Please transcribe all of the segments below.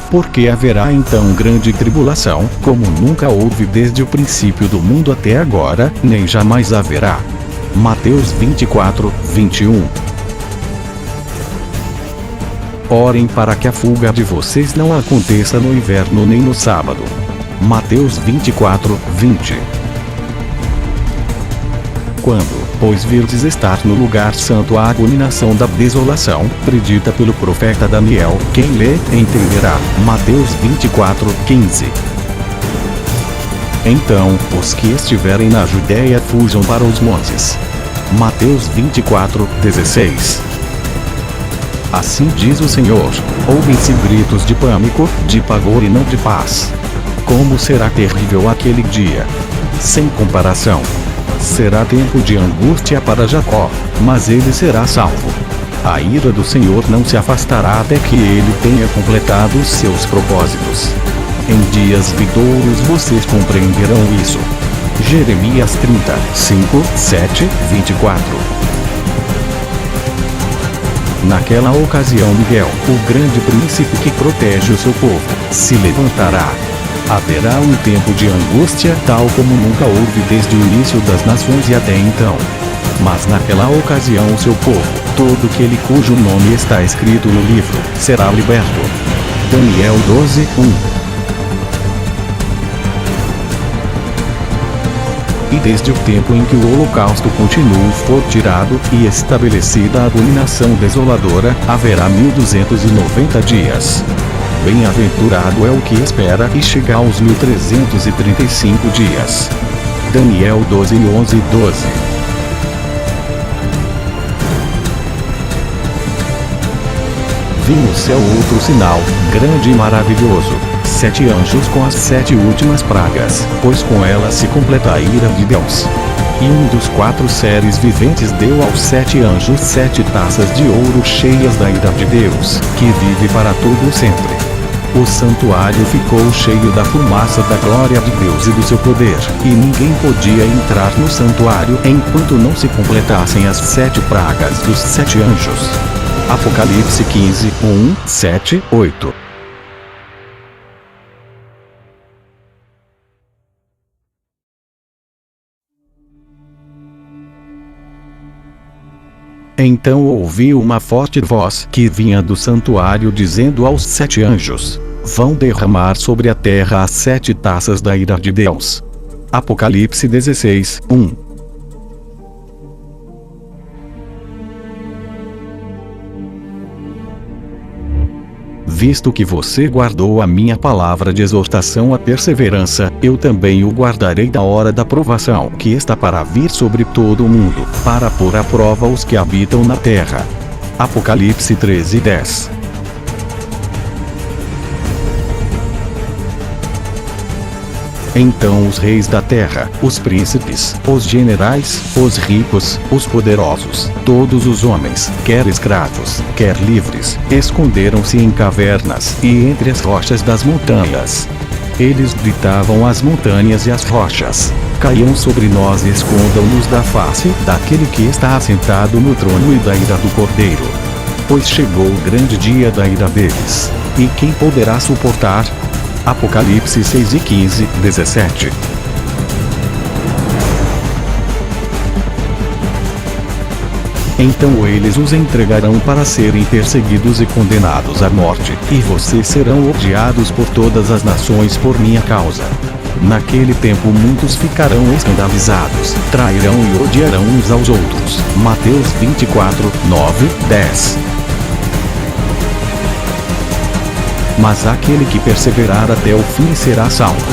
Porque haverá então grande tribulação, como nunca houve desde o princípio do mundo até agora, nem jamais haverá. Mateus 24, 21. Orem para que a fuga de vocês não aconteça no inverno nem no sábado. Mateus 24, 20. Quando, pois, virdes estar no lugar santo a abominação da desolação, predita pelo profeta Daniel, quem lê, entenderá. Mateus 24, 15. Então, os que estiverem na Judéia fujam para os montes. Mateus 24, 16. Assim diz o Senhor: ouvem-se gritos de pânico, de pavor e não de paz. Como será terrível aquele dia! Sem comparação. Será tempo de angústia para Jacó, mas ele será salvo. A ira do Senhor não se afastará até que ele tenha completado os seus propósitos. Em dias vindouros vocês compreenderão isso. Jeremias 35, 7, 24. Naquela ocasião Miguel, o grande príncipe que protege o seu povo, se levantará. Haverá um tempo de angústia tal como nunca houve desde o início das nações e até então. Mas naquela ocasião o seu povo, todo aquele cujo nome está escrito no livro, será liberto. Daniel 12, 1. E desde o tempo em que o holocausto continuo for tirado, e estabelecida a abominação desoladora, haverá 1290 dias. Bem-aventurado é o que espera e chega aos 1335 dias. Daniel 12, 11 e 12. Vi no céu outro sinal, grande e maravilhoso. 7 anjos com as 7 últimas pragas, pois com elas se completa a ira de Deus. E um dos 4 seres viventes deu aos 7 anjos 7 taças de ouro cheias da ira de Deus, que vive para todo sempre. O santuário ficou cheio da fumaça da glória de Deus e do seu poder, e ninguém podia entrar no santuário enquanto não se completassem as 7 pragas dos 7 anjos. Apocalipse 15, 1, 7, 8. Então ouvi uma forte voz que vinha do santuário dizendo aos 7 anjos: vão derramar sobre a terra as 7 taças da ira de Deus. Apocalipse 16, 1. Visto que você guardou a minha palavra de exortação à perseverança, eu também o guardarei da hora da provação que está para vir sobre todo o mundo, para pôr à prova os que habitam na terra. Apocalipse 13, 10. Então os reis da terra, os príncipes, os generais, os ricos, os poderosos, todos os homens, quer escravos, quer livres, esconderam-se em cavernas e entre as rochas das montanhas. Eles gritavam às montanhas e às rochas: caiam sobre nós e escondam-nos da face daquele que está assentado no trono e da ira do Cordeiro. Pois chegou o grande dia da ira deles. E quem poderá suportar? Apocalipse 6 e 15, 17. Então eles os entregarão para serem perseguidos e condenados à morte, e vocês serão odiados por todas as nações por minha causa. Naquele tempo muitos ficarão escandalizados, trairão e odiarão uns aos outros. Mateus 24, 9, 10. Mas aquele que perseverar até o fim será salvo.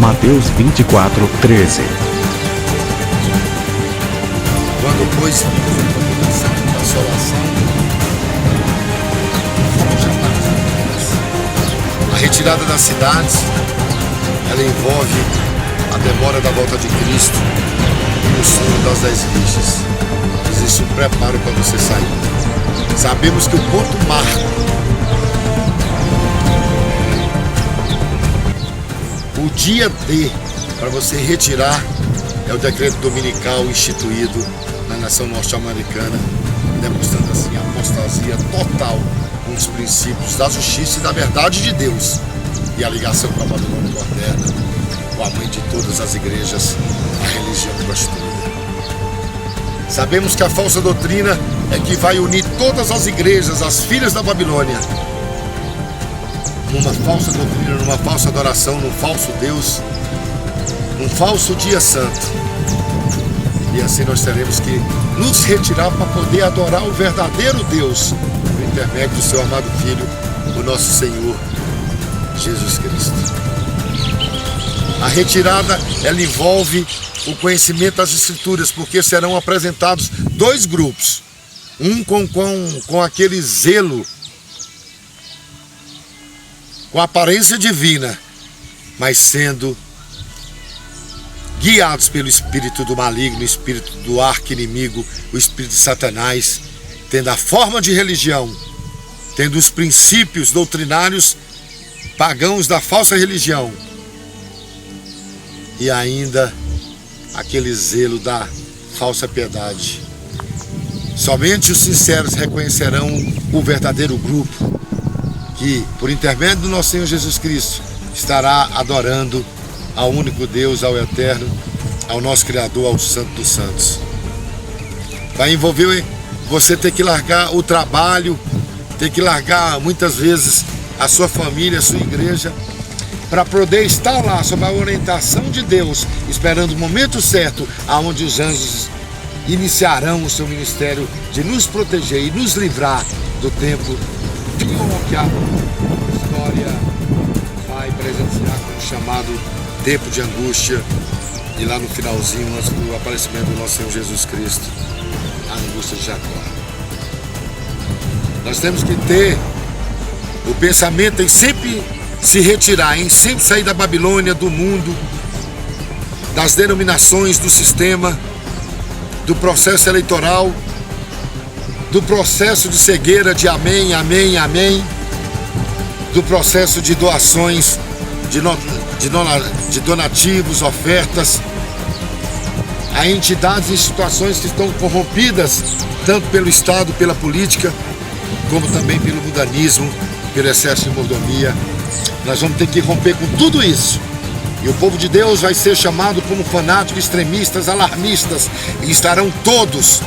Mateus 24, 13. Quando, pois, vimos a condenação da assolação, fomos chamados. A retirada das cidades, ela envolve a demora da volta de Cristo e o sono das 10 virgens. Existe um preparo para você sair. Sabemos que o ponto marco, o dia D para você retirar, é o decreto dominical instituído na nação norte-americana, demonstrando assim a apostasia total com os princípios da justiça e da verdade de Deus, e a ligação com a Babilônia moderna, com a mãe de todas as igrejas, a religião prostituída. Sabemos que a falsa doutrina é que vai unir todas as igrejas, as filhas da Babilônia, numa falsa doutrina, numa falsa adoração, num falso Deus, num falso dia santo. E assim nós teremos que nos retirar para poder adorar o verdadeiro Deus, por intermédio do seu amado Filho, o nosso Senhor Jesus Cristo. A retirada, ela envolve o conhecimento das Escrituras, porque serão apresentados dois grupos, um com aquele zelo, com aparência divina, mas sendo guiados pelo espírito do maligno, o espírito do arqui-inimigo, o espírito de Satanás, tendo a forma de religião, tendo os princípios doutrinários pagãos da falsa religião, e ainda aquele zelo da falsa piedade. Somente os sinceros reconhecerão o verdadeiro grupo, que, por intermédio do nosso Senhor Jesus Cristo, estará adorando ao único Deus, ao Eterno, ao nosso Criador, ao Santo dos Santos. Vai envolver você ter que largar o trabalho, ter que largar muitas vezes a sua família, a sua igreja, para poder estar lá sob a orientação de Deus, esperando o momento certo, aonde os anjos iniciarão o seu ministério de nos proteger e nos livrar do tempo que a história vai presenciar como chamado tempo de angústia, e lá no finalzinho, antes do aparecimento do nosso Senhor Jesus Cristo, a angústia de Jacó. Nós temos que ter o pensamento em sempre se retirar, em sempre sair da Babilônia, do mundo, das denominações, do sistema, do processo eleitoral, do processo de cegueira de amém, amém, amém, do processo de doações, de donativos, ofertas, a entidades e situações que estão corrompidas, tanto pelo Estado, pela política, como também pelo mundanismo, pelo excesso de mordomia. Nós vamos ter que romper com tudo isso. E o povo de Deus vai ser chamado como fanáticos, extremistas, alarmistas, e estarão todos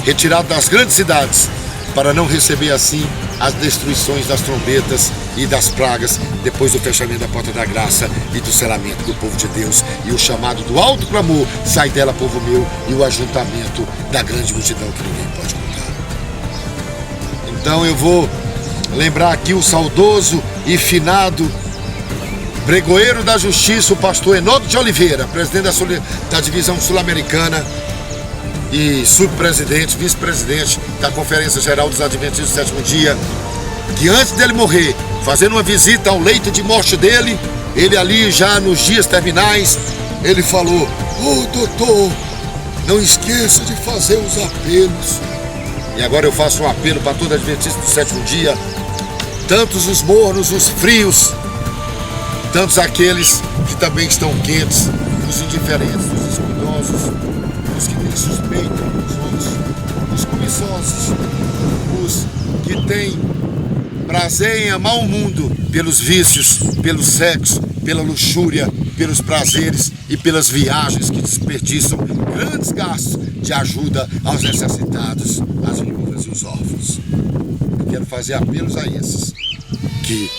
retirados das grandes cidades, para não receber assim as destruições das trombetas e das pragas, depois do fechamento da porta da graça e do selamento do povo de Deus, e o chamado do alto clamor: sai dela, povo meu, e o ajuntamento da grande multidão que ninguém pode contar. Então eu vou lembrar aqui o saudoso e finado pregoeiro da justiça, o pastor Enoque de Oliveira, presidente da divisão sul-americana e subpresidente, vice-presidente da Conferência Geral dos Adventistas do Sétimo Dia, que antes dele morrer, fazendo uma visita ao leito de morte dele, ele ali já nos dias terminais, ele falou: doutor, não esqueça de fazer os apelos. E agora eu faço um apelo para todo adventista do sétimo dia, tantos os mornos, os frios, tantos aqueles que também estão quentes, os indiferentes, os descuidosos, os que têm suspeita dos outros, os cobiçosos, os que têm prazer em amar o mundo pelos vícios, pelo sexo, pela luxúria, pelos prazeres e pelas viagens que desperdiçam grandes gastos de ajuda aos necessitados, às viúvas e os órfãos. Eu quero fazer apelos a esses, que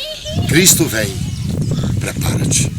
Cristo vem, prepara-te.